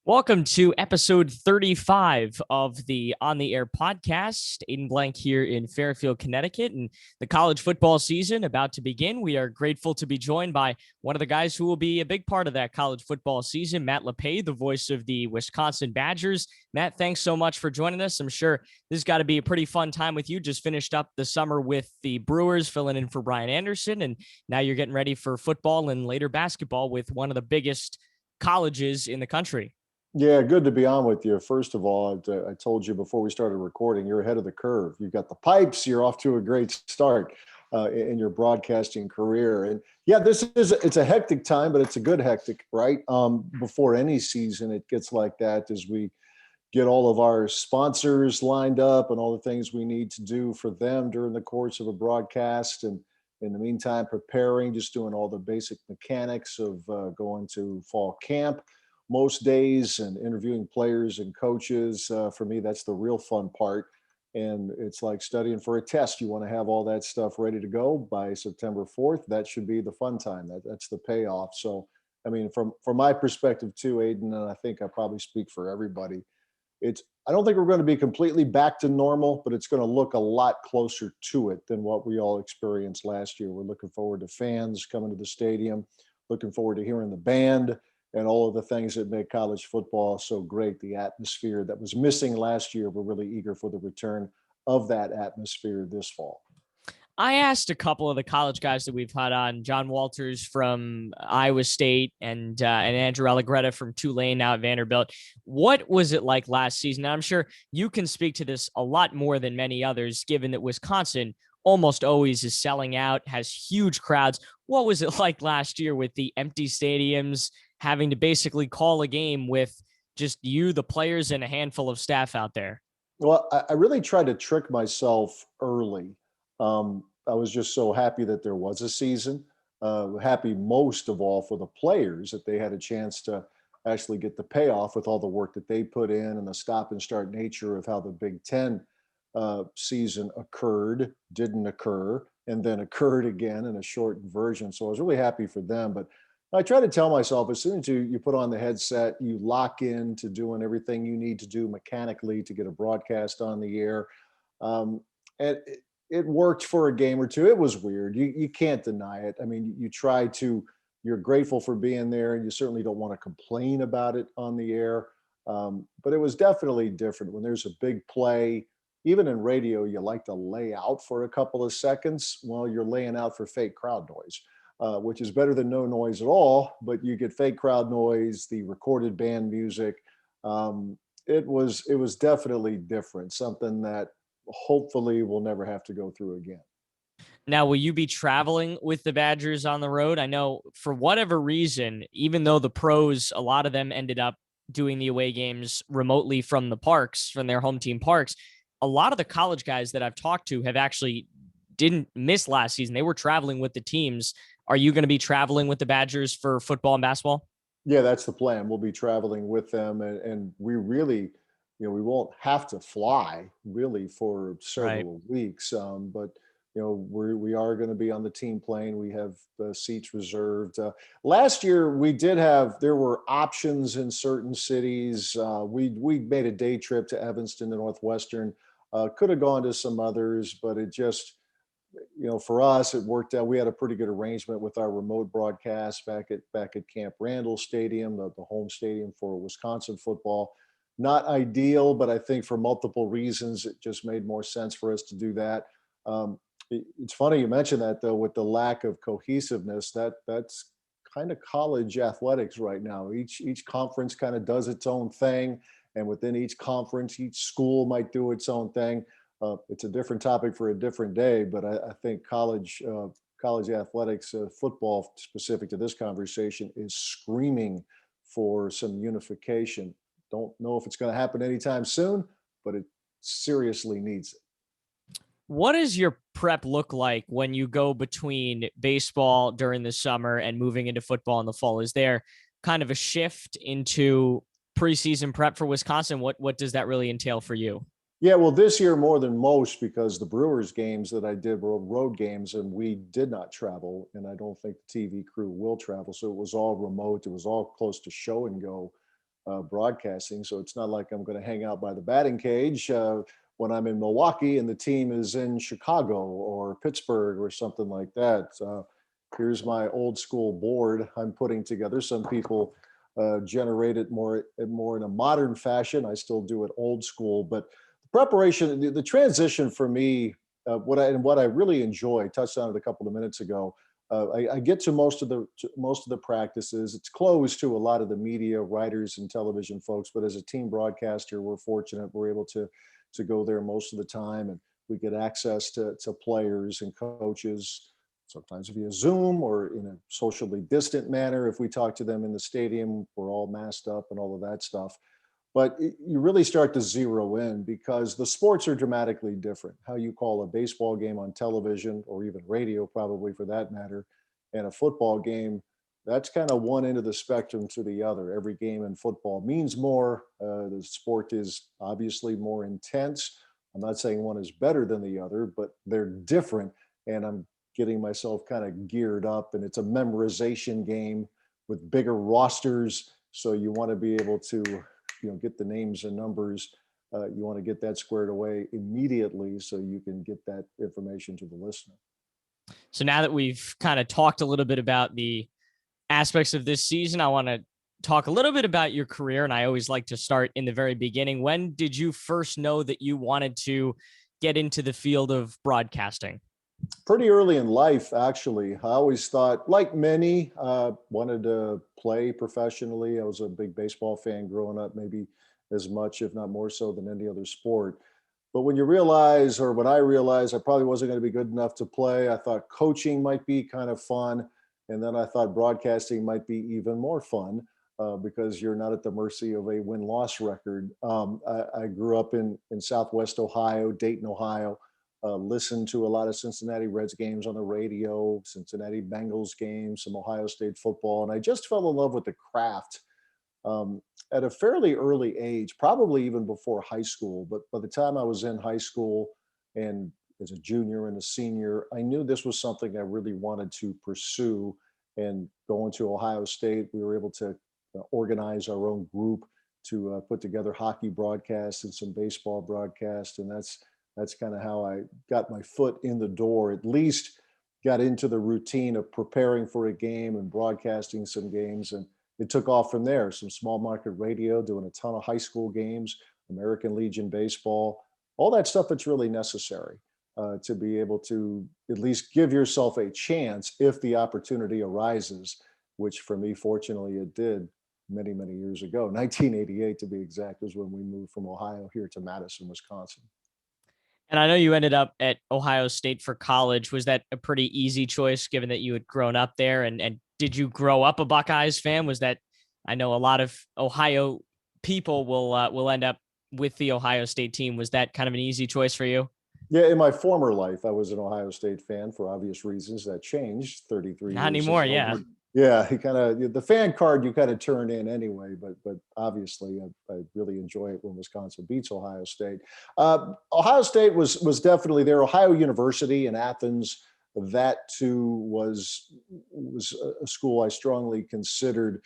Welcome to episode 35 of the On the Air podcast. Aiden Blank here in Fairfield, Connecticut, and the college football season about to begin. We are grateful to be joined by one of the guys who will be a big part of that college football season, Matt Lepay, the voice of the Wisconsin Badgers. Matt, thanks so much for joining us. I'm sure this has got to be a pretty fun time with you. Just finished up the summer with the Brewers, filling in for Brian Anderson, and now you're getting ready for football and later basketball with one of the biggest colleges in the country. Yeah, good to be on with you. First of all, I told you before we started recording, you're ahead of the curve. You've got the pipes. You're off to a great start in your broadcasting career. And yeah, it's a hectic time, but it's a good hectic, right? Before any season, it gets like that as we get all of our sponsors lined up and all the things we need to do for them during the course of a broadcast. And in the meantime, preparing, just doing all the basic mechanics of going to fall camp most days and interviewing players and coaches. For me, that's the real fun part. And it's like studying for a test. You want to have all that stuff ready to go by September 4th. That should be the fun time. That's the payoff. So, I mean, from my perspective too, Aiden, and I think I probably speak for everybody, I don't think we're going to be completely back to normal, but it's going to look a lot closer to it than what we all experienced last year. We're looking forward to fans coming to the stadium, looking forward to hearing the band, and all of the things that make college football so great. The atmosphere that was missing last year, we're really eager for the return of that atmosphere this fall. I asked a couple of the college guys that we've had on, John Walters from Iowa State and Andrew Allegretti from Tulane, now at Vanderbilt. What was it like last season? Now, I'm sure you can speak to this a lot more than many others, given that Wisconsin almost always is selling out, has huge crowds. What was it like last year with the empty stadiums, having to basically call a game with just you, the players, and a handful of staff out there? Well, I really tried to trick myself early. I was just so happy that there was a season. Happy most of all for the players that they had a chance to actually get the payoff with all the work that they put in and the stop and start nature of how the Big Ten season didn't occur, and then occurred again in a shortened version. So I was really happy for them. But I try to tell myself as soon as you put on the headset, you lock in to doing everything you need to do mechanically to get a broadcast on the air. Um, and it worked for a game or two. It was weird. You can't deny it. I mean, you're grateful for being there, and you certainly don't want to complain about it on the air. But it was definitely different when there's a big play. Even in radio, you like to lay out for a couple of seconds. Well, you're laying out for fake crowd noise. Which is better than no noise at all, but you get fake crowd noise, the recorded band music. It was definitely different, something that hopefully we'll never have to go through again. Now, will you be traveling with the Badgers on the road? I know for whatever reason, even though the pros, a lot of them ended up doing the away games remotely from the parks, from their home team parks, a lot of the college guys that I've talked to have actually didn't miss last season. They were traveling with the teams. Are you going to be traveling with the Badgers for football and basketball? Yeah, that's the plan. We'll be traveling with them, and we really, we won't have to fly really for Right. several weeks. But we are going to be on the team plane. We have seats reserved. Last year there were options in certain cities. We made a day trip to Evanston, the Northwestern. Could have gone to some others, but it just for us, it worked out. We had a pretty good arrangement with our remote broadcast back at Camp Randall Stadium, the home stadium for Wisconsin football. Not ideal, but I think for multiple reasons, it just made more sense for us to do that. It's funny you mentioned that though, with the lack of cohesiveness. That's kind of college athletics right now. Each conference kind of does its own thing, and within each conference, each school might do its own thing. It's a different topic for a different day, but I think college athletics, football specific to this conversation, is screaming for some unification. Don't know if it's going to happen anytime soon, but it seriously needs it. What does your prep look like when you go between baseball during the summer and moving into football in the fall? Is there kind of a shift into preseason prep for Wisconsin? What does that really entail for you? Yeah, well, this year more than most because the Brewers games that I did were road games and we did not travel. And I don't think the TV crew will travel. So it was all remote. It was all close to show and go. broadcasting. So it's not like I'm going to hang out by the batting cage when I'm in Milwaukee and the team is in Chicago or Pittsburgh or something like that. Here's my old school board I'm putting together. Some people generate it more in a modern fashion. I still do it old school, but the preparation, the transition for me, what I really enjoy, touched on it a couple of minutes ago. I get to most of the practices. It's closed to a lot of the media, writers, and television folks. But as a team broadcaster, we're fortunate we're able to go there most of the time, and we get access to players and coaches, sometimes via Zoom or in a socially distant manner. If we talk to them in the stadium, we're all masked up and all of that stuff. But you really start to zero in because the sports are dramatically different. How you call a baseball game on television or even radio, probably for that matter, and a football game, that's kind of one end of the spectrum to the other. Every game in football means more. The sport is obviously more intense. I'm not saying one is better than the other, but they're different. And I'm getting myself kind of geared up, and it's a memorization game with bigger rosters. So you want to be able to get the names and numbers. You want to get that squared away immediately so you can get that information to the listener. So now that we've kind of talked a little bit about the aspects of this season, I want to talk a little bit about your career. And I always like to start in the very beginning. When did you first know that you wanted to get into the field of broadcasting? Pretty early in life, actually. I always thought, like many, wanted to play professionally. I was a big baseball fan growing up, maybe as much, if not more so, than any other sport. But when you realize, or when I realized I probably wasn't going to be good enough to play, I thought coaching might be kind of fun. And then I thought broadcasting might be even more fun because you're not at the mercy of a win-loss record. I grew up in Southwest Ohio, Dayton, Ohio. Listened to a lot of Cincinnati Reds games on the radio, Cincinnati Bengals games, some Ohio State football, and I just fell in love with the craft at a fairly early age, probably even before high school. But by the time I was in high school and as a junior and a senior, I knew this was something I really wanted to pursue. And going to Ohio State, we were able to organize our own group to put together hockey broadcasts and some baseball broadcasts, and that's kind of how I got my foot in the door, at least got into the routine of preparing for a game and broadcasting some games. And it took off from there. Some small market radio, doing a ton of high school games, American Legion baseball, all that stuff that's really necessary to be able to at least give yourself a chance if the opportunity arises, which for me, fortunately, it did many, many years ago. 1988, to be exact, was when we moved from Ohio here to Madison, Wisconsin. And I know you ended up at Ohio State for college. Was that a pretty easy choice given that you had grown up there? And did you grow up a Buckeyes fan? Was that, I know a lot of Ohio people will end up with the Ohio State team. Was that kind of an easy choice for you? Yeah, in my former life, I was an Ohio State fan for obvious reasons. That changed 33 Not years anymore, ago. yeah. Yeah, he kind of the fan card you kind of turn in anyway, but obviously I really enjoy it when Wisconsin beats Ohio State. Ohio State was definitely there. Ohio University in Athens, that too was a school I strongly considered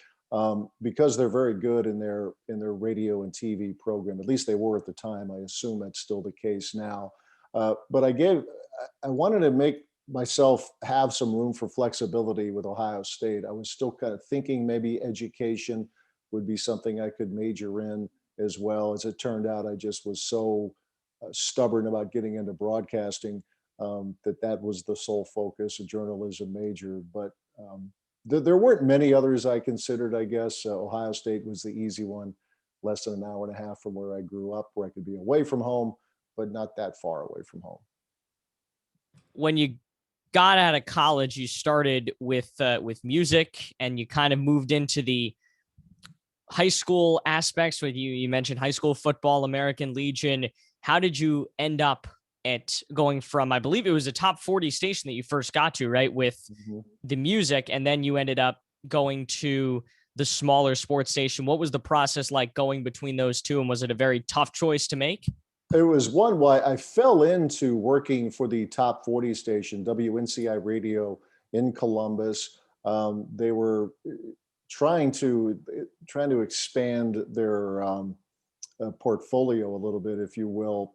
because they're very good in their radio and TV program. At least they were at the time. I assume that's still the case now. But I wanted to make myself have some room for flexibility with Ohio State. I was still kind of thinking maybe education would be something I could major in as well. As it turned out, I just was so stubborn about getting into broadcasting that was the sole focus, a journalism major. But there weren't many others I considered, I guess. Ohio State was the easy one, less than an hour and a half from where I grew up, where I could be away from home, but not that far away from home. When you got out of college, you started with music, and you kind of moved into the high school aspects. With you mentioned high school football, American Legion. How did you end up at going from, I believe it was a top 40 station that you first got to, right, with the music, and then you ended up going to the smaller sports station? What was the process like going between those two, and was it a very tough choice to make? It was one why I fell into working for the top 40 station, WNCI Radio in Columbus. They were trying to expand their portfolio a little bit, if you will.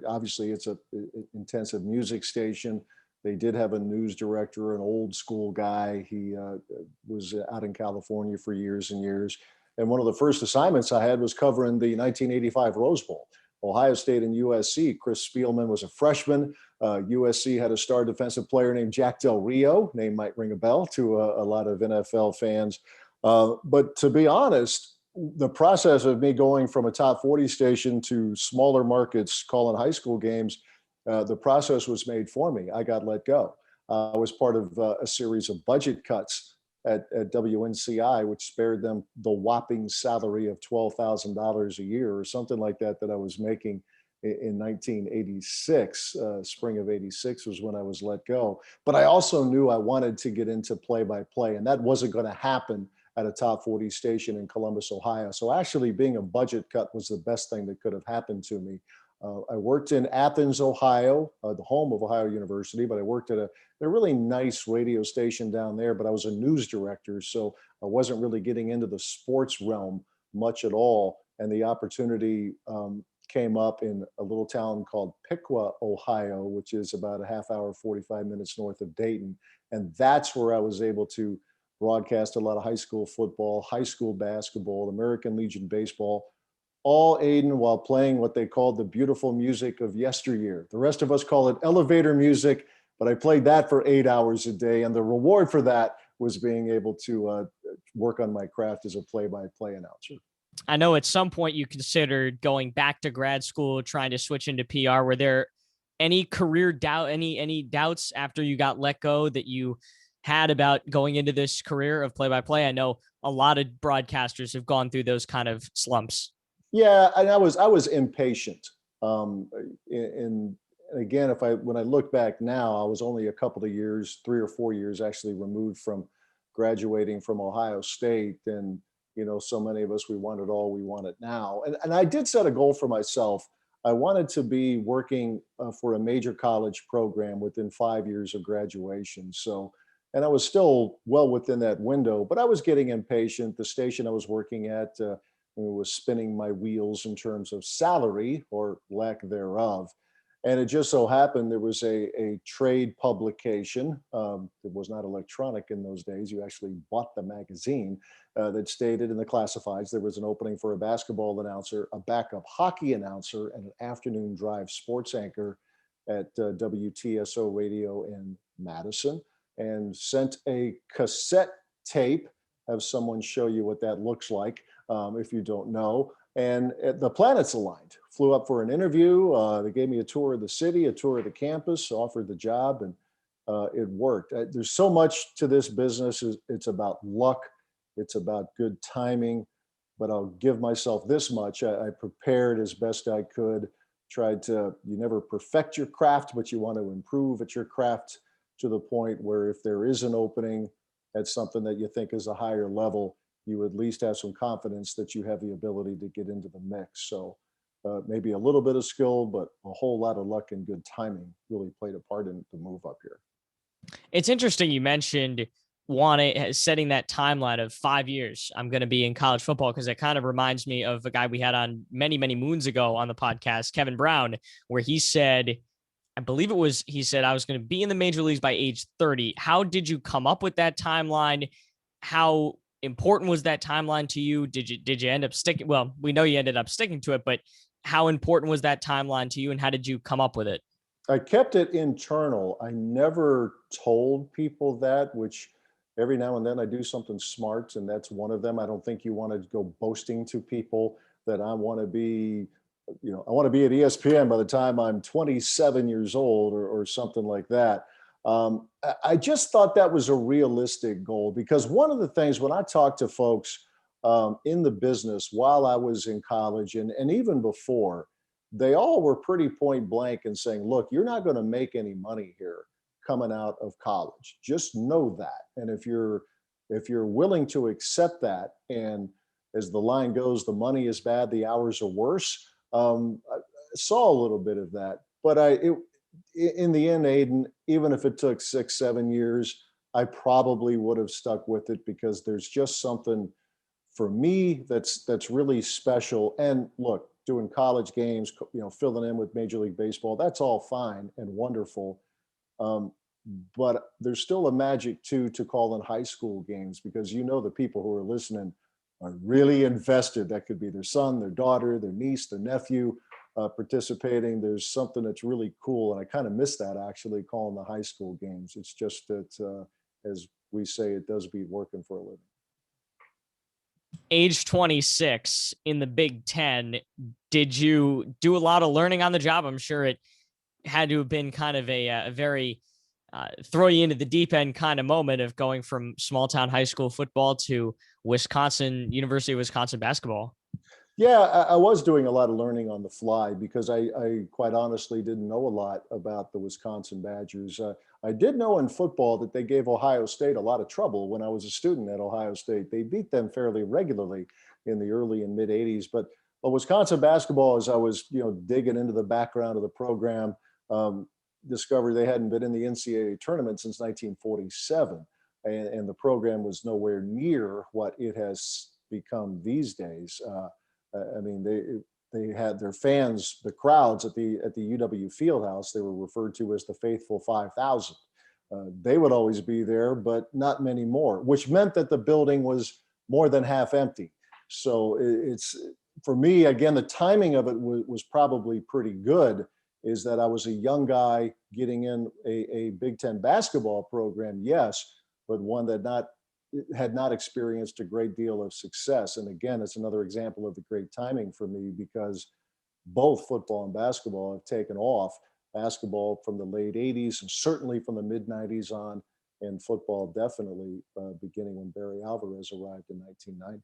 Obviously it's a intensive music station. They did have a news director, an old school guy. He was out in California for years and years. And one of the first assignments I had was covering the 1985 Rose Bowl, Ohio State and USC. Chris Spielman was a freshman. USC had a star defensive player named Jack Del Rio. Name might ring a bell to a lot of NFL fans. But to be honest, the process of me going from a top 40 station to smaller markets calling high school games, the process was made for me. I got let go. I was part of a series of budget cuts at WNCI, which spared them the whopping salary of $12,000 a year or something like that I was making in 1986. Spring of 86 was when I was let go. But I also knew I wanted to get into play-by-play, and that wasn't going to happen at a top 40 station in Columbus, Ohio. So actually being a budget cut was the best thing that could have happened to me. I worked in Athens, Ohio, the home of Ohio University, but I worked at a really nice radio station down there, but I was a news director, so I wasn't really getting into the sports realm much at all. And the opportunity came up in a little town called Piqua, Ohio, which is about a half hour, 45 minutes north of Dayton. And that's where I was able to broadcast a lot of high school football, high school basketball, American Legion baseball, all Aiden while playing what they called the beautiful music of yesteryear. The rest of us call it elevator music, but I played that for 8 hours a day. And the reward for that was being able to work on my craft as a play-by-play announcer. I know at some point you considered going back to grad school, trying to switch into PR. Were there any career doubt, any doubts after you got let go that you had about going into this career of play-by-play? I know a lot of broadcasters have gone through those kind of slumps. Yeah, and I was impatient. And again, when I look back now, I was only a couple of years, 3 or 4 years actually removed from graduating from Ohio State. And so many of us, we want it all, we want it now. And I did set a goal for myself. I wanted to be working for a major college program within 5 years of graduation. And I was still well within that window, but I was getting impatient. The station I was working at was spinning my wheels in terms of salary or lack thereof. And it just so happened there was a trade publication. It was not electronic in those days. You actually bought the magazine that stated in the classifieds there was an opening for a basketball announcer, a backup hockey announcer, and an afternoon drive sports anchor at WTSO Radio in Madison, and sent a cassette tape. Have someone show you what that looks like if you don't know. And the planets aligned. Flew up for an interview. They gave me a tour of the city, a tour of the campus, offered the job, and it worked. There's so much to this business. It's about luck. It's about good timing. But I'll give myself this much. I prepared as best I could. You never perfect your craft, but you want to improve at your craft to the point where if there is an opening at something that you think is a higher level, you at least have some confidence that you have the ability to get into the mix. So maybe a little bit of skill, but a whole lot of luck and good timing really played a part in the move up here. It's interesting you mentioned setting that timeline of 5 years. I'm going to be in college football, because it kind of reminds me of a guy we had on many, many moons ago on the podcast, Kevin Brown, where he said, I believe it was, he said, I was going to be in the major leagues by age 30. How did you come up with that timeline? How important was that timeline to you? Did you end up sticking? Well, we know you ended up sticking to it, but how important was that timeline to you, and how did you come up with it? I kept it internal. I never told people that, which every now and then I do something smart, and that's one of them. I don't think you want to go boasting to people that I want to be at ESPN by the time I'm 27 years old or something like that. I just thought that was a realistic goal, because one of the things when I talk to folks in the business while I was in college and even before, they all were pretty point blank and saying, look, you're not going to make any money here coming out of college. Just know that. And if you're willing to accept that, and as the line goes, the money is bad, the hours are worse. I saw a little bit of that, but in the end, Aiden, even if it took 6-7 years, I probably would have stuck with it because there's just something for me that's really special. And look, doing college games, filling in with Major League Baseball, that's all fine and wonderful. Um, but there's still a magic too to calling high school games, because the people who are listening are really invested. That could be their son, their daughter, their niece, their nephew participating. There's something that's really cool, and I kind of miss that, actually, calling the high school games. It's just that, as we say, it does beat working for a living. Age 26 in the Big Ten, did you do a lot of learning on the job? I'm sure it had to have been kind of a very throw you into the deep end kind of moment of going from small town high school football to University of Wisconsin basketball. Yeah, I was doing a lot of learning on the fly because I quite honestly didn't know a lot about the Wisconsin Badgers. I did know in football that they gave Ohio State a lot of trouble when I was a student at Ohio State. They beat them fairly regularly in the early and mid 80s. But Wisconsin basketball, as I was digging into the background of the program, discovered they hadn't been in the NCAA tournament since 1947. And the program was nowhere near what it has become these days. I mean, they had their fans, the crowds at the UW Fieldhouse. They were referred to as the Faithful 5,000. They would always be there, but not many more, which meant that the building was more than half empty. So it's, for me, again, the timing of it was probably pretty good. Is that I was a young guy getting in a Big Ten basketball program, yes, but one that had not experienced a great deal of success. And again, it's another example of the great timing for me, because both football and basketball have taken off. Basketball from the late 80s and certainly from the mid 90s on, and football definitely beginning when Barry Alvarez arrived in 1990.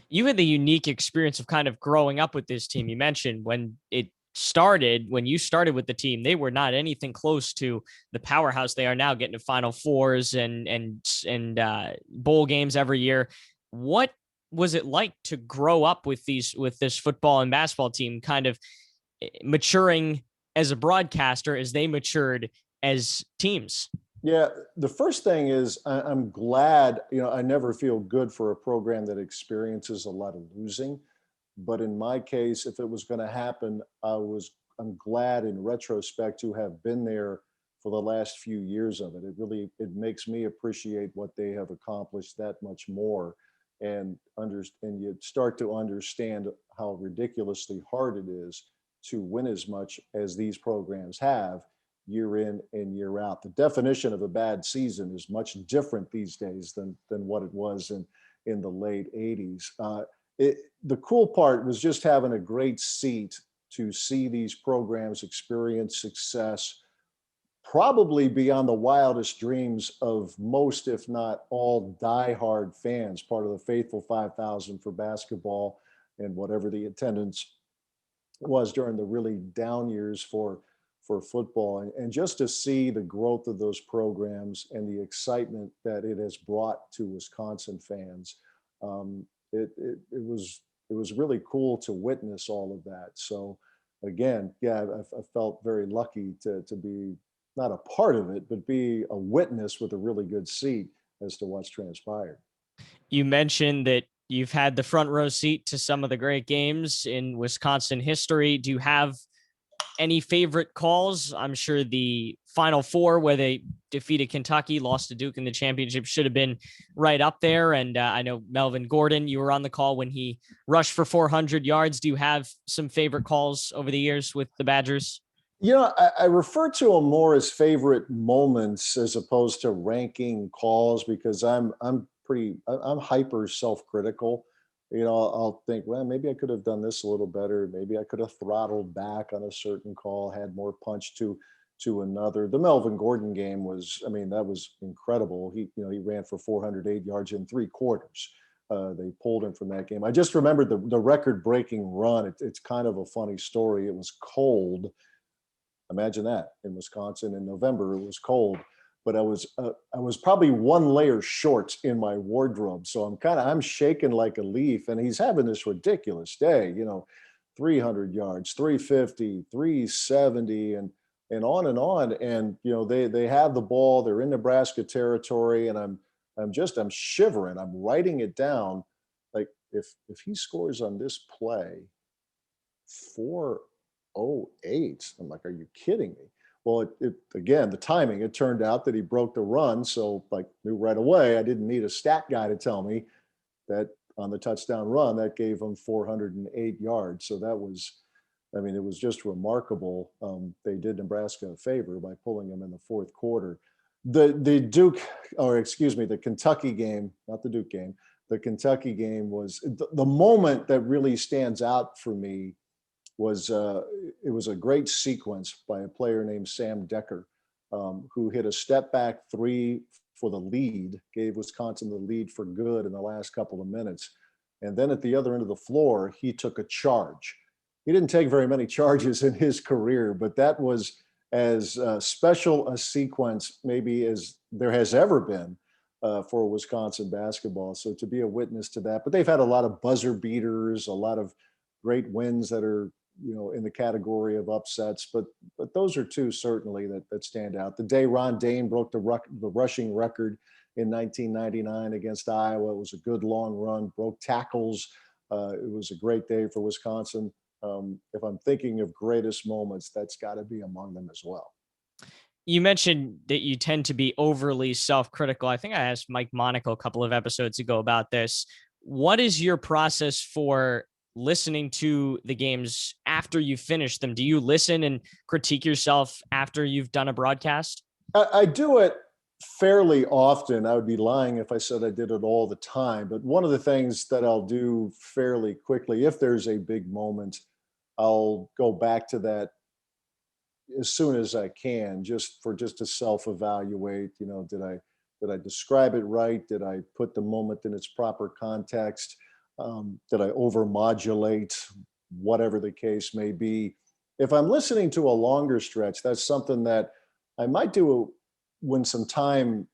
You had the unique experience of kind of growing up with this team. You mentioned when you started with the team, they were not anything close to the powerhouse they are now, getting to Final Fours and bowl games every year. What was it like to grow up with this football and basketball team, kind of maturing as a broadcaster as they matured as teams? Yeah, the first thing is I'm glad, I never feel good for a program that experiences a lot of losing. But in my case, if it was going to happen, I'm glad in retrospect to have been there for the last few years of it. It makes me appreciate what they have accomplished that much more, and you start to understand how ridiculously hard it is to win as much as these programs have year in and year out. The definition of a bad season is much different these days than what it was in the late 80s. The cool part was just having a great seat to see these programs experience success, probably beyond the wildest dreams of most, if not all, diehard fans, part of the Faithful 5,000 for basketball, and whatever the attendance was during the really down years for football. And just to see the growth of those programs and the excitement that it has brought to Wisconsin fans, it was really cool to witness all of that. So again, yeah, I felt very lucky to be not a part of it, but be a witness with a really good seat as to what's transpired. You mentioned that you've had the front row seat to some of the great games in Wisconsin history. Do you have any favorite calls? I'm sure the Final Four, where they defeated Kentucky, lost to Duke in the championship, should have been right up there. And I know Melvin Gordon, you were on the call when he rushed for 400 yards. Do you have some favorite calls over the years with the Badgers? I refer to them more as favorite moments as opposed to ranking calls, because I'm hyper self-critical. I'll think, well, maybe I could have done this a little better. Maybe I could have throttled back on a certain call, had more punch to another. The Melvin Gordon game was, I mean, that was incredible. He ran for 408 yards in 3 quarters. They pulled him from that game. I just remembered the record-breaking run. It's kind of a funny story. It was cold. Imagine that, in Wisconsin in November. It was cold, but I was probably 1 layer short in my wardrobe. So I'm shaking like a leaf, and he's having this ridiculous day, 300 yards, 350, 370. And and on and on. And, they have the ball, they're in Nebraska territory, and I'm shivering. I'm writing it down. Like, if he scores on this play, 4:08. I'm like, are you kidding me? Well, again, the timing, it turned out that he broke the run. So, like, knew right away, I didn't need a stat guy to tell me that on the touchdown run, that gave him 408 yards. So that was, I mean, it was just remarkable. They did Nebraska a favor by pulling him in the fourth quarter. The Duke, or excuse me, the Kentucky game, not the Duke game, the Kentucky game was the moment that really stands out for me was it was a great sequence by a player named Sam Decker, who hit a step back three for the lead, gave Wisconsin the lead for good in the last couple of minutes. And then at the other end of the floor, he took a charge. He didn't take very many charges in his career, but that was as special a sequence maybe as there has ever been for Wisconsin basketball. So to be a witness to that, but they've had a lot of buzzer beaters, a lot of great wins that are, in the category of upsets, but those are two certainly that stand out. The day Ron Dane broke the rushing record in 1999 against Iowa, it was a good long run, broke tackles. It was a great day for Wisconsin. If I'm thinking of greatest moments, that's got to be among them as well. You mentioned that you tend to be overly self-critical. I think I asked Mike Monaco a couple of episodes ago about this. What is your process for listening to the games after you finish them? Do you listen and critique yourself after you've done a broadcast? I do it fairly often. I would be lying if I said I did it all the time. But one of the things that I'll do fairly quickly, if there's a big moment, I'll go back to that as soon as I can, just to self-evaluate. Did I describe it right? Did I put the moment in its proper context? Did I overmodulate? Whatever the case may be. If I'm listening to a longer stretch, that's something that I might do when some time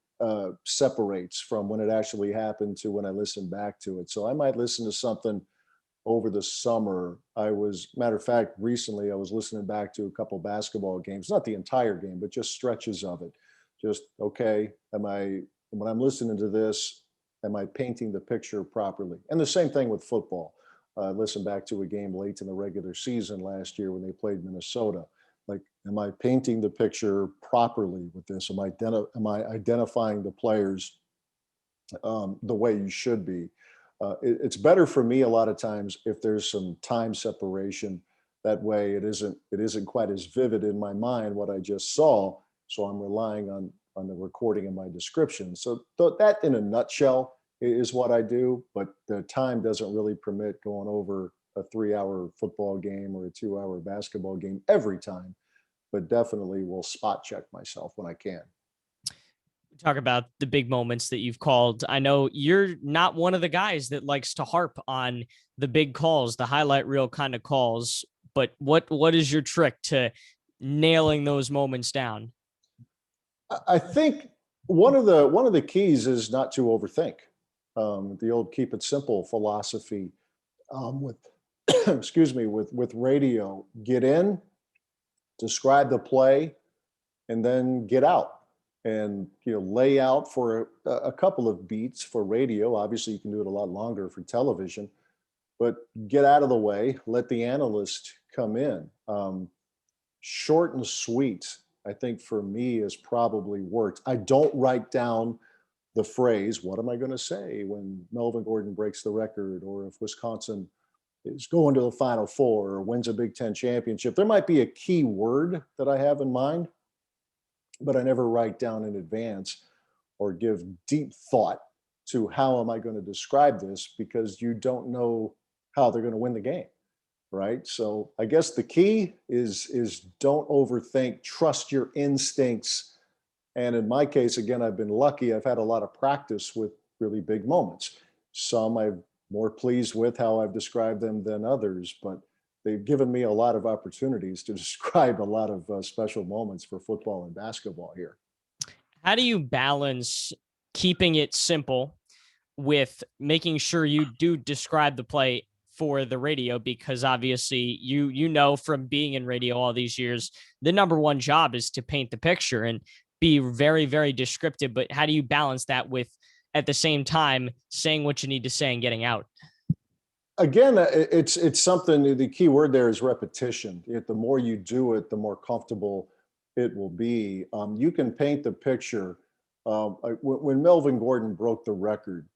separates from when it actually happened to when I listen back to it. So I might listen to something over the summer. Matter of fact, recently I was listening back to a couple basketball games, not the entire game, but just stretches of it. Just, okay, when I'm listening to this, am I painting the picture properly? And the same thing with football. Listen back to a game late in the regular season last year when they played Minnesota. Like, am I painting the picture properly with this? Am I identifying the players the way you should be? It's better for me a lot of times if there's some time separation. That way, it isn't quite as vivid in my mind what I just saw. So I'm relying on the recording of my description. So that, in a nutshell, is what I do. But the time doesn't really permit going over a 3-hour football game or a 2-hour basketball game every time. But definitely will spot check myself when I can. Talk about the big moments that you've called. I know you're not one of the guys that likes to harp on the big calls, the highlight reel kind of calls, but what is your trick to nailing those moments down? I think one of the keys is not to overthink. The old keep it simple philosophy with excuse me, with radio. Get in, describe the play, and then get out. And lay out for a couple of beats for radio. Obviously, you can do it a lot longer for television, but get out of the way. Let the analyst come in. Short and sweet, I think, for me, has probably worked. I don't write down the phrase, what am I going to say when Melvin Gordon breaks the record, or if Wisconsin is going to the Final Four or wins a Big Ten championship. There might be a key word that I have in mind, but I never write down in advance or give deep thought to how am I going to describe this, because you don't know how they're going to win the game, right? So I guess the key is don't overthink, trust your instincts. And in my case, again, I've been lucky. I've had a lot of practice with really big moments. Some I'm more pleased with how I've described them than others, but they've given me a lot of opportunities to describe a lot of special moments for football and basketball here. How do you balance keeping it simple with making sure you do describe the play for the radio, because obviously you know from being in radio all these years, the number one job is to paint the picture and be very, very descriptive. But how do you balance that with, at the same time, saying what you need to say and getting out? Again, it's something. The key word there is repetition. The more you do it, the more comfortable it will be. You can paint the picture. When Melvin Gordon broke the record,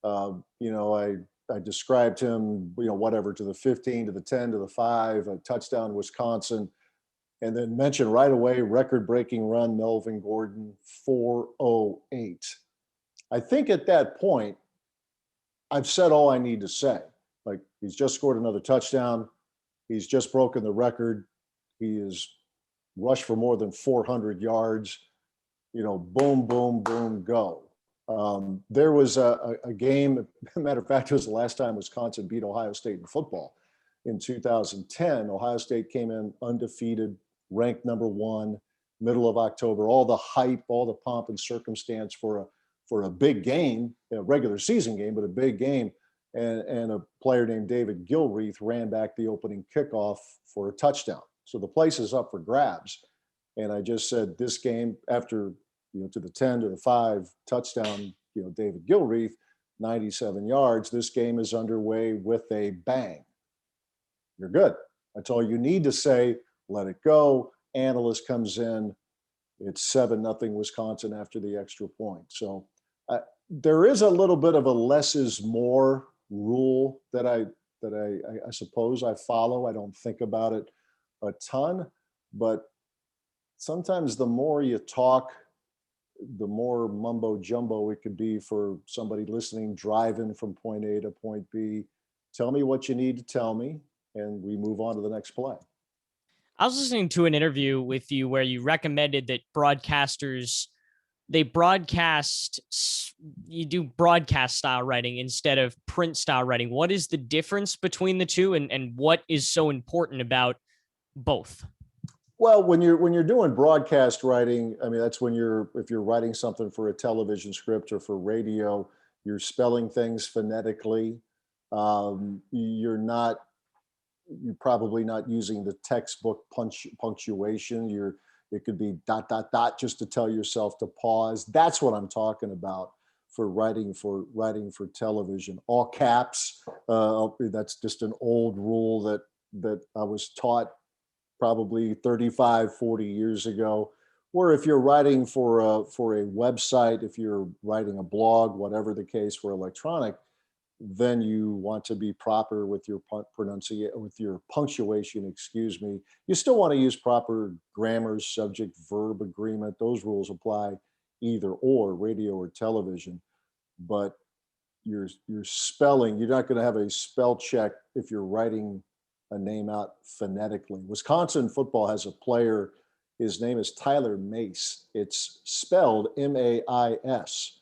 I described him, whatever, to the 15, to the 10, to the 5, a touchdown Wisconsin, and then mentioned right away record-breaking run Melvin Gordon 4:08. I think at that point, I've said all I need to say. Like, he's just scored another touchdown. He's just broken the record. He is rushed for more than 400 yards. Boom, boom, boom, go. There was a game, matter of fact, it was the last time Wisconsin beat Ohio State in football in 2010. Ohio State came in undefeated, ranked number 1, middle of October, all the hype, all the pomp and circumstance for a big game, a regular season game, but a big game. And a player named David Gilreath ran back the opening kickoff for a touchdown. So the place is up for grabs. And I just said, this game, after, to the 10, to the 5 touchdown, David Gilreath, 97 yards, this game is underway with a bang. You're good. That's all you need to say. Let it go. Analyst comes in. It's 7-0 Wisconsin after the extra point. So there is a little bit of a less is more rule that I suppose I follow. I don't think about it a ton, but sometimes the more you talk, the more mumbo jumbo it could be for somebody listening, driving from point A to point B. Tell me what you need to tell me, and we move on to the next play. I was listening to an interview with you where you recommended that broadcasters, you do broadcast style writing instead of print style writing. What is the difference between the two, and what is so important about both? Well, when you're doing broadcast writing, I mean, that's when if you're writing something for a television script or for radio, you're spelling things phonetically. You're probably not using the textbook punctuation. It could be ... just to tell yourself to pause. That's what I'm talking about for writing for television. All caps. That's just an old rule that I was taught probably 35, 40 years ago. Or if you're writing for a website, if you're writing a blog, whatever the case for electronic, then you want to be proper with your punctuation, excuse me. You still want to use proper grammar, subject, verb agreement. Those rules apply either or, radio or television. But your spelling, you're not going to have a spell check if you're writing a name out phonetically. Wisconsin football has a player, his name is Tyler Mace. It's spelled M-A-I-S.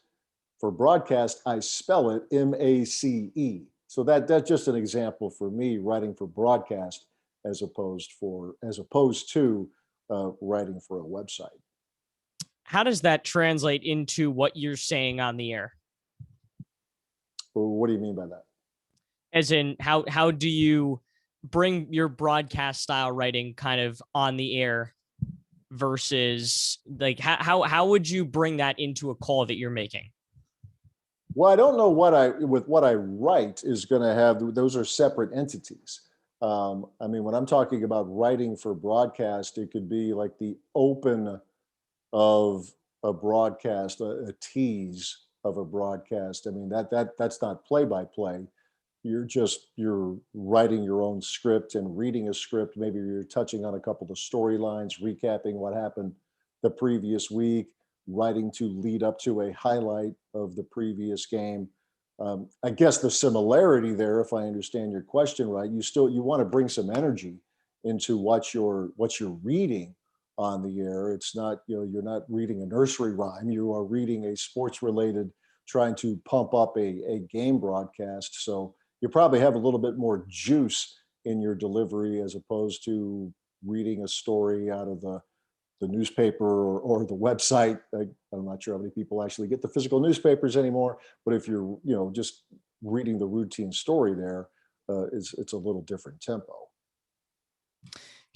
For broadcast, I spell it M-A-C-E. So that's just an example for me writing for broadcast as opposed to writing for a website. How does that translate into what you're saying on the air? Well, what do you mean by that? As in, how do you bring your broadcast style writing kind of on the air versus, like, how would you bring that into a call that you're making? Well, I don't know what I write is going to have, those are separate entities. I mean, when I'm talking about writing for broadcast, it could be like the open of a broadcast, a tease of a broadcast. I mean, that's not play by play. You're writing your own script and reading a script. Maybe you're touching on a couple of storylines, recapping what happened the previous week, writing to lead up to a highlight of the previous game. I guess the similarity there, if I understand your question right, you want to bring some energy into what you're reading on the air. It's not, you're not reading a nursery rhyme. You are reading a sports related, trying to pump up a game broadcast. So you probably have a little bit more juice in your delivery as opposed to reading a story out of the newspaper or the website. I'm not sure how many people actually get the physical newspapers anymore, but if you're, just reading the routine story there, it's a little different tempo.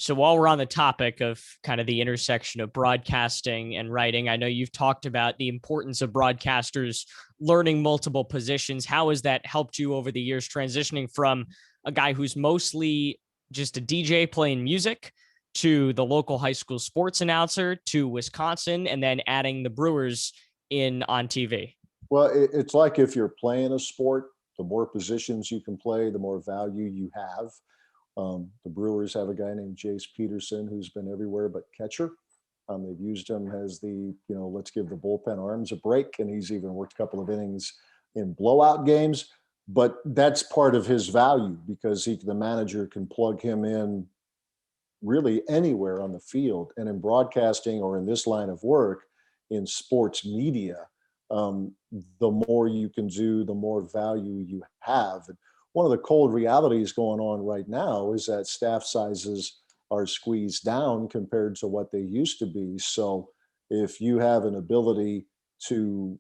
So while we're on the topic of kind of the intersection of broadcasting and writing, I know you've talked about the importance of broadcasters learning multiple positions. How has that helped you over the years, transitioning from a guy who's mostly just a DJ playing music to the local high school sports announcer to Wisconsin, and then adding the Brewers in on TV? Well, it's like if you're playing a sport, the more positions you can play, the more value you have. The Brewers have a guy named Jace Peterson who's been everywhere but catcher. They've used him as let's give the bullpen arms a break, and he's even worked a couple of innings in blowout games. But that's part of his value because the manager can plug him in really anywhere on the field. And in broadcasting or in this line of work, in sports media, the more you can do, the more value you have. And one of the cold realities going on right now is that staff sizes are squeezed down compared to what they used to be. So if you have an ability to,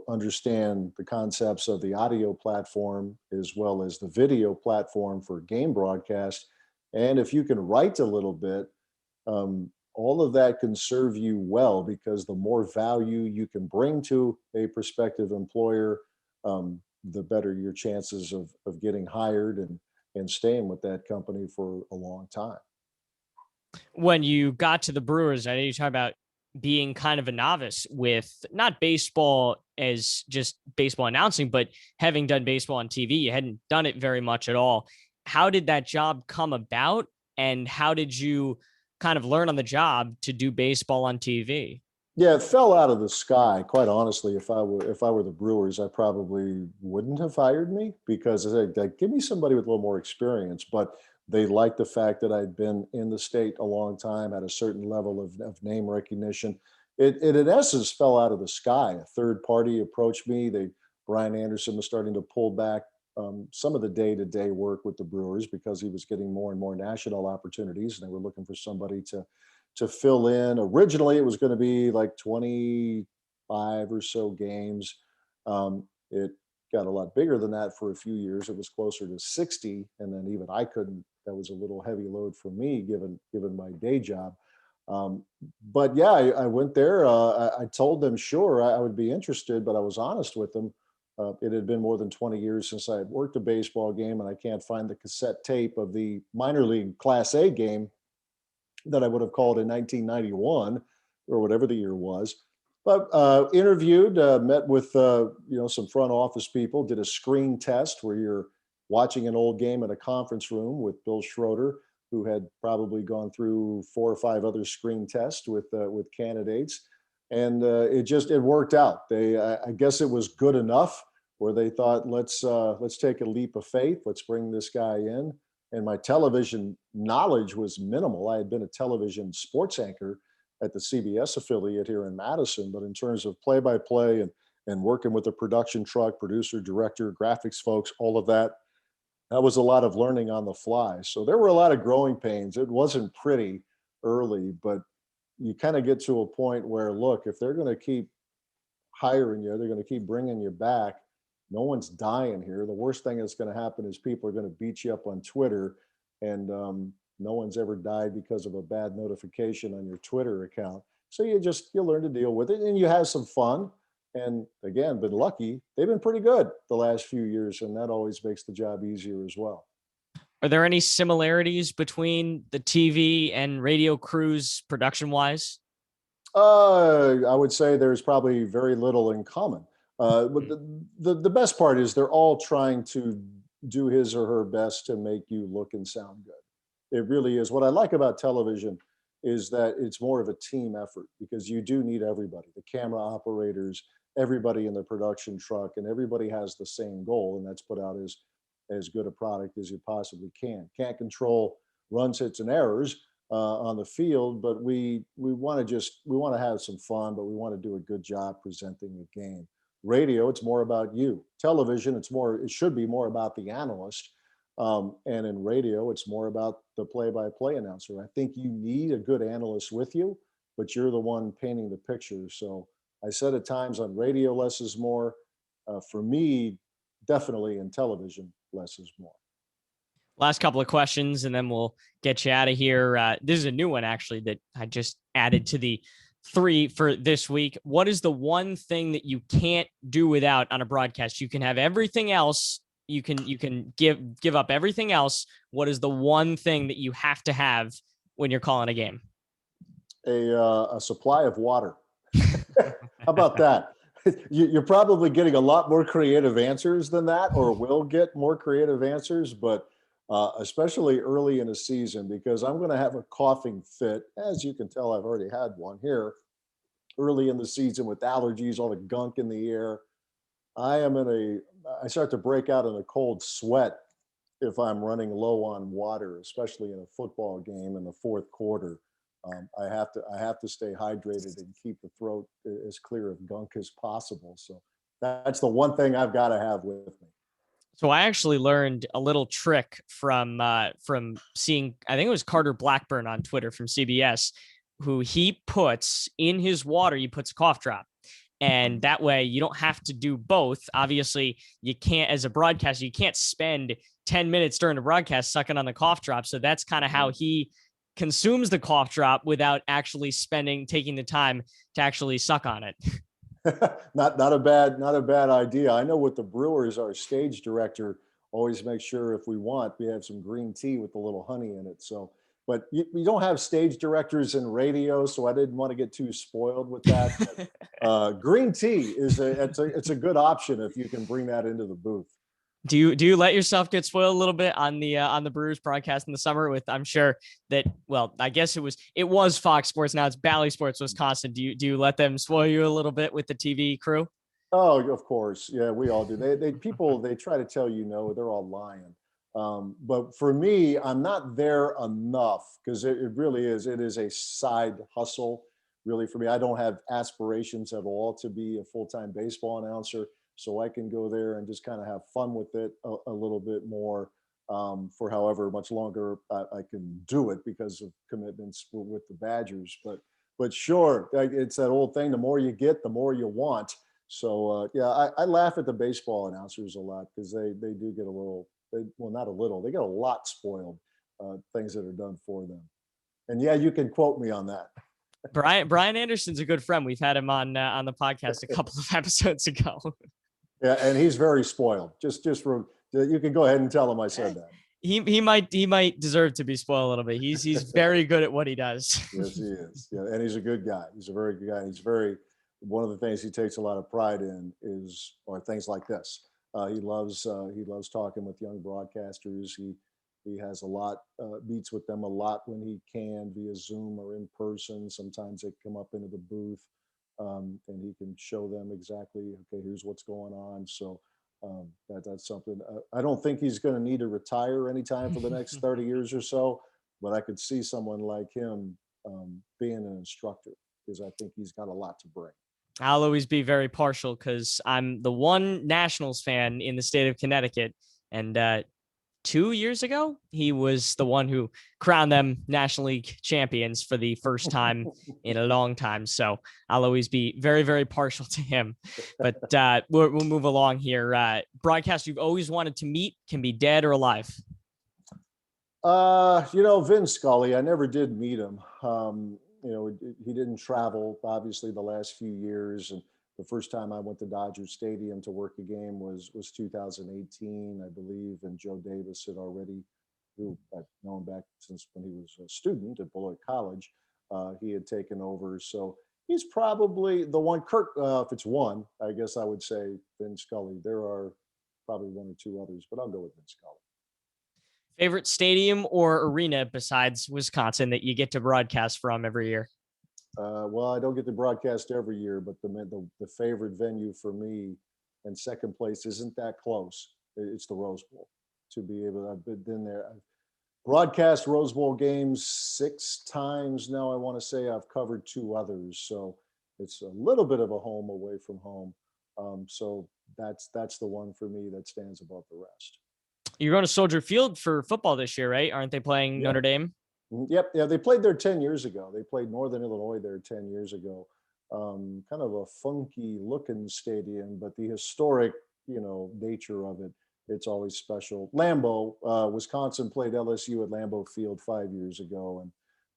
understand the concepts of the audio platform as well as the video platform for game broadcast, and if you can write a little bit, all of that can serve you well because the more value you can bring to a prospective employer, the better your chances of getting hired and staying with that company for a long time. When you got to the Brewers, I know you talk about being kind of a novice with not baseball as just baseball announcing, but having done baseball on TV, you hadn't done it very much at all. How did that job come about? And how did you kind of learn on the job to do baseball on TV? Yeah, it fell out of the sky. Quite honestly, if I were the Brewers, I probably wouldn't have hired me because I said, like, give me somebody with a little more experience. But they liked the fact that I'd been in the state a long time, had a certain level of name recognition. It in essence fell out of the sky. A third party approached me. Brian Anderson was starting to pull back some of the day-to-day work with the Brewers because he was getting more and more national opportunities, and they were looking for somebody to fill in. Originally, it was going to be like 25 or so games. It got a lot bigger than that for a few years. It was closer to 60, and then even I couldn't. That was a little heavy load for me, given my day job. But yeah, I went there. I told them, sure, I would be interested, but I was honest with them. It had been more than 20 years since I had worked a baseball game, and I can't find the cassette tape of the minor league Class A game that I would have called in 1991 or whatever the year was. But interviewed, met with some front office people, did a screen test where you're watching an old game in a conference room with Bill Schroeder, who had probably gone through 4 or 5 other screen tests with candidates, and it worked out. I guess it was good enough where they thought, let's take a leap of faith, let's bring this guy in. And my television knowledge was minimal. I had been a television sports anchor at the CBS affiliate here in Madison, but in terms of play-by-play and working with the production truck, producer, director, graphics folks, all of that was a lot of learning on the fly. So there were a lot of growing pains. It wasn't pretty early, but you kind of get to a point where, look, if they're going to keep hiring you, they're going to keep bringing you back. No one's dying here. The worst thing that's going to happen is people are going to beat you up on Twitter, and no one's ever died because of a bad notification on your Twitter account. So you learn to deal with it, and you have some fun. And again, been lucky. They've been pretty good the last few years, and that always makes the job easier as well. Are there any similarities between the TV and radio crews production wise? I would say there's probably very little in common. But the best part is they're all trying to do his or her best to make you look and sound good. It really is. What I like about television is that it's more of a team effort because you do need everybody, the camera operators, everybody in the production truck, and everybody has the same goal, and that's put out as good a product as you possibly can. Can't control runs, hits, and errors on the field, but we want to have some fun, but we want to do a good job presenting the game. Radio, it's more about you. Television, it should be more about the analyst. And in radio, it's more about the play-by-play announcer. I think you need a good analyst with you, but you're the one painting the picture. So I said at times on radio, less is more. For me, definitely in television, less is more. Last couple of questions, and then we'll get you out of here. This is a new one, actually, that I just added to the 3 for this week. What is the one thing that you can't do without on a broadcast? You can have everything else. You can give up everything else. What is the one thing that you have to have when you're calling a game? A supply of water. How about that? You're probably getting a lot more creative answers than that, or will get more creative answers, but especially early in a season, because I'm going to have a coughing fit. As you can tell, I've already had one here early in the season with allergies, all the gunk in the air. I start to break out in a cold sweat if I'm running low on water, especially in a football game in the fourth quarter. I have to stay hydrated and keep the throat as clear of gunk as possible. So that's the one thing I've got to have with me. So I actually learned a little trick from seeing, I think it was Carter Blackburn on Twitter from CBS, who he puts in his water, he puts a cough drop. And that way you don't have to do both. Obviously, you can't, as a broadcaster, you can't spend 10 minutes during the broadcast sucking on the cough drop. So that's kind of how he consumes the cough drop without actually taking the time to actually suck on it. Not a bad idea. I know with the Brewers, our stage director always makes sure if we want, we have some green tea with a little honey in it. So, but you don't have stage directors in radio, so I didn't want to get too spoiled with that. Green tea it's a good option if you can bring that into the booth. Do you let yourself get spoiled a little bit on the Brewers broadcast in the summer with, I'm sure that, well, I guess it was Fox Sports, now it's Bally Sports Wisconsin. Do you let them spoil you a little bit with the TV crew? Oh, of course. Yeah, we all do. They try to tell you no, they're all lying. But for me, I'm not there enough because it really is. It is a side hustle, really, for me. I don't have aspirations at all to be a full-time baseball announcer, so I can go there and just kind of have fun with it a little bit more for however much longer I can do it because of commitments with the Badgers. But sure, it's that old thing: the more you get, the more you want. So yeah, I laugh at the baseball announcers a lot because they do get a little. Well, not a little. They get a lot spoiled. Things that are done for them. And yeah, you can quote me on that. Brian Anderson's a good friend. We've had him on the podcast a couple of episodes ago. Yeah, and he's very spoiled. You can go ahead and tell him I said that. He might deserve to be spoiled a little bit. He's very good at what he does. Yes, he is. Yeah, and he's a good guy. He's a very good guy. One of the things he takes a lot of pride in are things like this. He loves talking with young broadcasters. He has meets with them a lot when he can via Zoom or in person. Sometimes they come up into the booth, and he can show them exactly, okay, here's what's going on. So that's something. I don't think he's going to need to retire anytime for the next 30 years or so, but I could see someone like him being an instructor because I think he's got a lot to bring. I'll always be very partial because I'm the one Nationals fan in the state of Connecticut. And 2 years ago, he was the one who crowned them National League champions for the first time in a long time. So I'll always be very, very partial to him. But we'll move along here. Broadcast you've always wanted to meet, can be dead or alive. Vin Scully, I never did meet him. He didn't travel, obviously, the last few years. And the first time I went to Dodger Stadium to work a game was 2018, I believe. And Joe Davis who I've known back since when he was a student at Beloit College, he had taken over. So he's probably the one. Kirk, if it's one, I guess I would say Vin Scully. There are probably one or two others, but I'll go with Vin Scully. Favorite stadium or arena besides Wisconsin that you get to broadcast from every year? Well, I don't get to broadcast every year, but the favorite venue for me and second place isn't that close. It's the Rose Bowl. I've been there. I've broadcast Rose Bowl games 6 times now. I want to say I've covered 2 others, so it's a little bit of a home away from home. So that's the one for me that stands above the rest. You're going to Soldier Field for football this year, right? Aren't they playing Notre Dame? Yep. Yeah, they played there 10 years ago. They played Northern Illinois there 10 years ago. Kind of a funky looking stadium, but the historic, nature of it it's always special. Lambeau, Wisconsin played LSU at Lambeau Field 5 years ago, and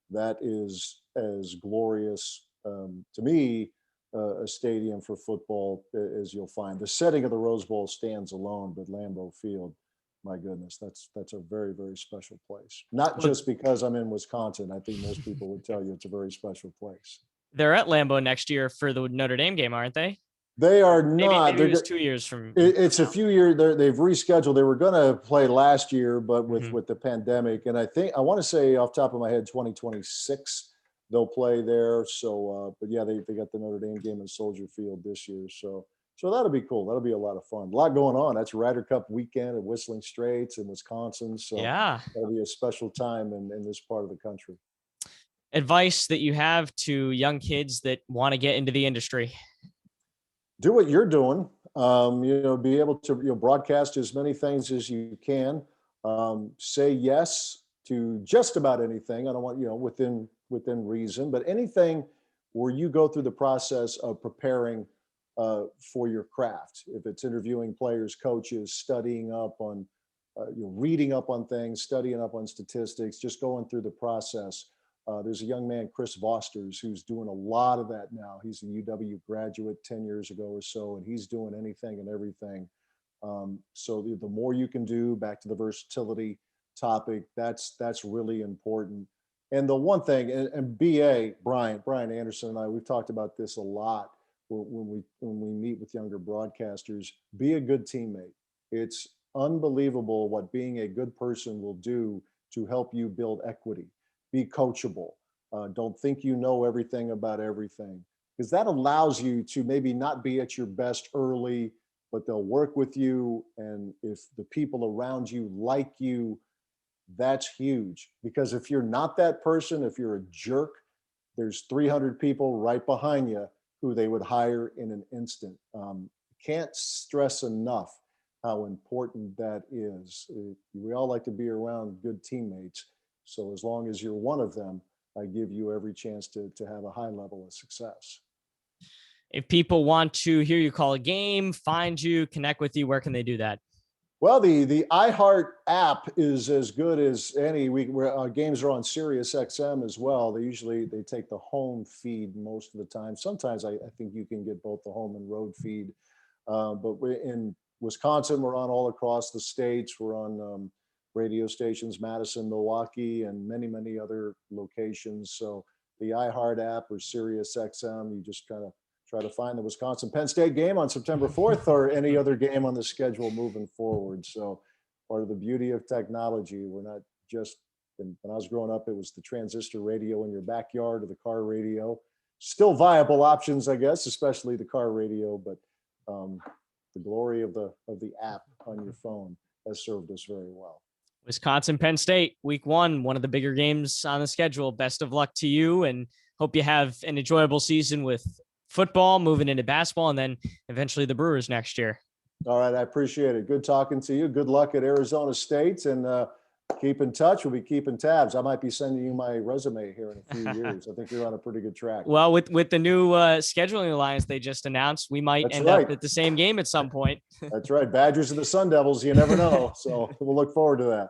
that is as glorious to me a stadium for football as you'll find. The setting of the Rose Bowl stands alone, but Lambeau Field, my goodness, that's a very, very special place. Not just because I'm in Wisconsin. I think most people would tell you it's a very special place. They're at Lambeau next year for the Notre Dame game, aren't they? They are not. Maybe it was 2 years from. It's a few years. They've rescheduled. They were going to play last year, but with the pandemic, and I want to say off the top of my head, 2026 they'll play there. So, but yeah, they got the Notre Dame game in Soldier Field this year. So that'll be cool. That'll be a lot of fun. A lot going on. That's Ryder Cup weekend at Whistling Straits in Wisconsin. So yeah, that'll be a special time in this part of the country. Advice that you have to young kids that want to get into the industry? Do what you're doing. Be able to broadcast as many things as you can. Say yes to just about anything. I don't want within reason, but anything where you go through the process of preparing for your craft. If it's interviewing players, coaches, studying up on, reading up on things, studying up on statistics, just going through the process. There's a young man, Chris Vosters, who's doing a lot of that now. He's a UW graduate 10 years ago or so, and he's doing anything and everything. So the more you can do, back to the versatility topic, that's really important. And the one thing, and BA, Brian Anderson and I, we've talked about this a lot when we meet with younger broadcasters. Be a good teammate. It's unbelievable what being a good person will do to help you build equity. Be coachable. Don't think you know everything about everything, because that allows you to maybe not be at your best early, but they'll work with you. And if the people around you like you, that's huge. Because if you're not that person, if you're a jerk, there's 300 people right behind you who they would hire in an instant. Can't stress enough how important that is. We all like to be around good teammates. So as long as you're one of them, I give you every chance to have a high level of success. If people want to hear you call a game, find you, connect with you, where can they do that? Well, the iHeart app is as good as any. Our games are on Sirius XM as well. They take the home feed most of the time. Sometimes I think you can get both the home and road feed. But in Wisconsin, we're on all across the states. We're on radio stations, Madison, Milwaukee, and many, many other locations. So the iHeart app or Sirius XM, you just try to find the Wisconsin-Penn State game on September 4th or any other game on the schedule moving forward. So part of the beauty of technology, we're not just, when I was growing up, it was the transistor radio in your backyard or the car radio. Still viable options, I guess, especially the car radio, but the glory of the app on your phone has served us very well. Wisconsin, Penn State, week one of the bigger games on the schedule. Best of luck to you, and hope you have an enjoyable season with football, moving into basketball, and then eventually the Brewers next year. All right. I appreciate it. Good talking to you. Good luck at Arizona State, and keep in touch. We'll be keeping tabs. I might be sending you my resume here in a few years. I think you're on a pretty good track. Well, with the new scheduling alliance they just announced, we might end up at the same game at some point. That's right. Badgers and the Sun Devils, you never know. So we'll look forward to that.